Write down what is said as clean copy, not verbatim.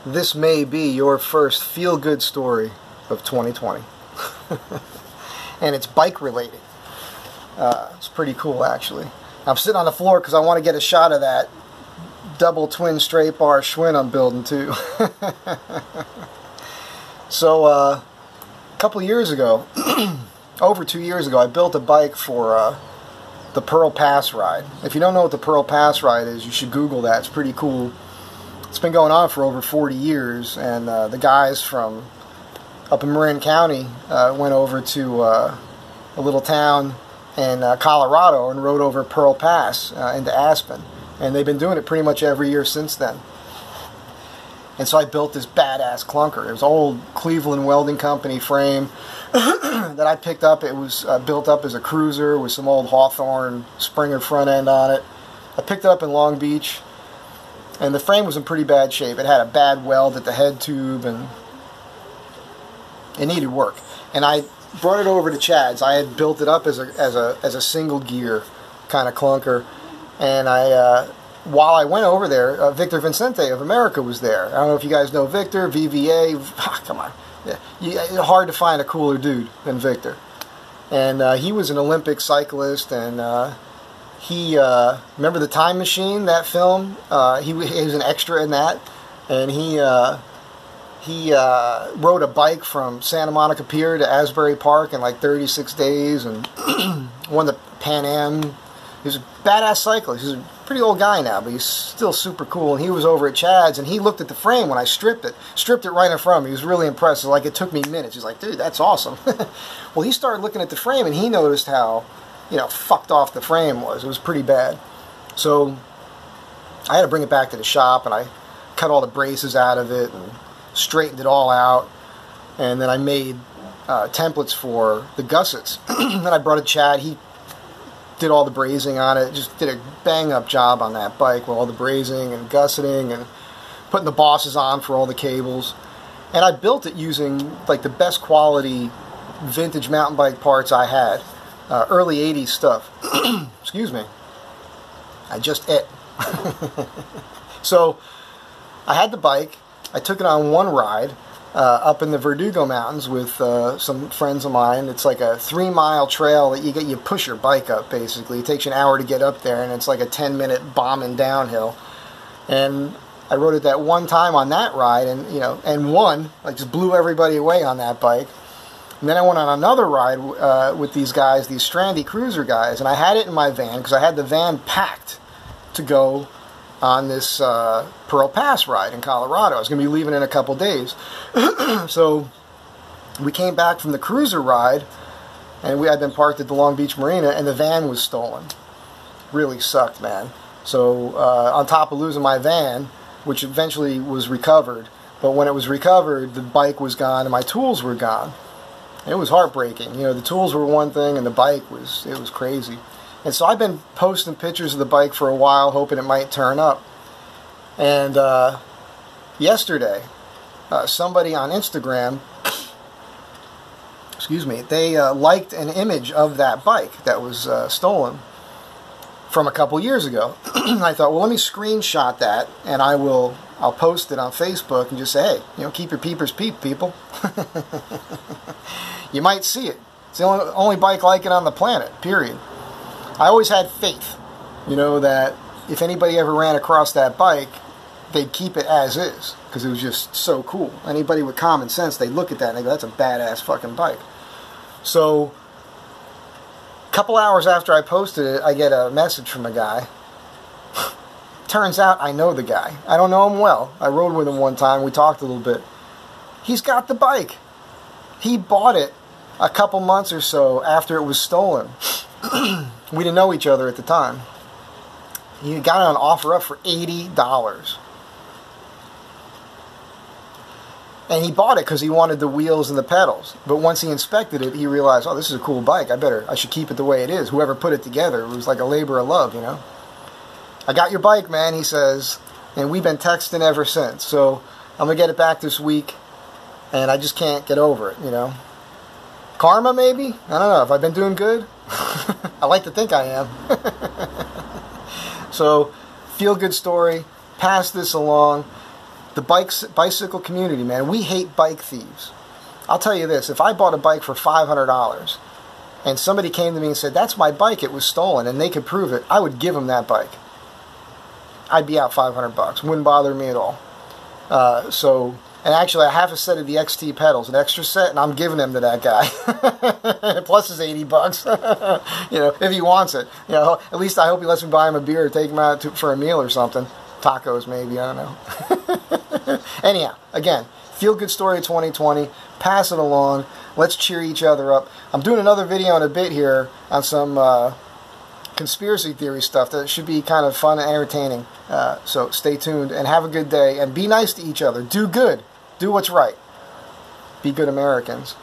this may be your first feel-good story of 2020. And it's bike related. It's pretty cool, actually. I'm sitting on the floor because I want to get a shot of that double twin straight bar Schwinn I'm building too. So a couple years ago, over 2 years ago, I built a bike for the Pearl Pass ride. If you don't know what the Pearl Pass ride is, you should Google that. It's pretty cool. It's been going on for over 40 years, and the guys from up in Marin County went over to a little town in Colorado and rode over Pearl Pass into Aspen. And they've been doing it pretty much every year since then. And so I built this badass Klunker. It was an old Cleveland Welding Company frame that I picked up. It was built up as a cruiser with some old Hawthorne Springer front end on it. I picked it up in Long Beach, and the frame was in pretty bad shape. It had a bad weld at the head tube, and it needed work. And I brought it over to Chad's. I had built it up as a single gear kind of Klunker. And while I went over there, Victor Vincente of America was there. I don't know if you guys know Victor, VVA. Come on. Yeah. It's hard to find a cooler dude than Victor. And he was an Olympic cyclist, and he, remember The Time Machine, that film? He was an extra in that. And he rode a bike from Santa Monica Pier to Asbury Park in like 36 days and won the Pan Am. He was a badass cyclist. He's a pretty old guy now, but he's still super cool. And he was over at Chad's, and he looked at the frame when I stripped it right in front of me. He was really impressed. Like, it took me minutes. He's like, dude, that's awesome. Well, he started looking at the frame, and he noticed how, fucked off the frame was. It was pretty bad. So I had to bring it back to the shop, and I cut all the braces out of it and straightened it all out. And then I made templates for the gussets. Then I brought it to Chad. He did all the brazing on it, just did a bang-up job on that bike with all the brazing and gusseting and putting the bosses on for all the cables. And I built it using like the best quality vintage mountain bike parts I had. Early 80s stuff. Excuse me. I just ate. So I had the bike. I took it on one ride up in the Verdugo Mountains with some friends of mine. It's like a 3-mile trail that you push your bike up, basically. It takes you an hour to get up there, and it's like a 10-minute bombing downhill. And I rode it that one time on that ride, and won. I just blew everybody away on that bike. And then I went on another ride with these guys, these Strandy Cruiser guys, and I had it in my van because I had the van packed to go on this Pearl Pass ride in Colorado. I was going to be leaving in a couple days. So we came back from the cruiser ride, and we had been parked at the Long Beach Marina, and the van was stolen. Really sucked, man. So on top of losing my van, which eventually was recovered, but when it was recovered, the bike was gone and my tools were gone. And it was heartbreaking. The tools were one thing, and the bike was crazy. And so I've been posting pictures of the bike for a while, hoping it might turn up. And yesterday, somebody on Instagram, excuse me, they liked an image of that bike that was stolen from a couple years ago. I thought, well, let me screenshot that, and I'll post it on Facebook and just say, hey, keep your peepers peep, people. You might see it. It's the only bike like it on the planet, period. I always had faith, that if anybody ever ran across that bike, they'd keep it as is, because it was just so cool. Anybody with common sense, they'd look at that and they go, that's a badass fucking bike. So, a couple hours after I posted it, I get a message from a guy. Turns out I know the guy. I don't know him well. I rode with him one time. We talked a little bit. He's got the bike. He bought it a couple months or so after it was stolen. We didn't know each other at the time. He got it on offer up for $80. And he bought it because he wanted the wheels and the pedals. But once he inspected it, he realized, oh, this is a cool bike. I should keep it the way it is. Whoever put it together, it was like a labor of love, I got your bike, man, he says. And we've been texting ever since. So I'm going to get it back this week. And I just can't get over it, Karma, maybe? I don't know. Have I been doing good? I like to think I am. So, feel good story. Pass this along. The bicycle community, man, we hate bike thieves. I'll tell you this, if I bought a bike for $500 and somebody came to me and said, that's my bike, it was stolen, and they could prove it, I would give them that bike. I'd be out $500. Wouldn't bother me at all. And actually, I have a set of the XT pedals, an extra set, and I'm giving them to that guy. Plus his $80. You know, if he wants it. You know, at least I hope he lets me buy him a beer or take him out for a meal or something. Tacos, maybe, I don't know. Anyhow, again, feel good story of 2020. Pass it along. Let's cheer each other up. I'm doing another video in a bit here on some conspiracy theory stuff that should be kind of fun and entertaining. So stay tuned and have a good day. And be nice to each other. Do good. Do what's right. Be good Americans.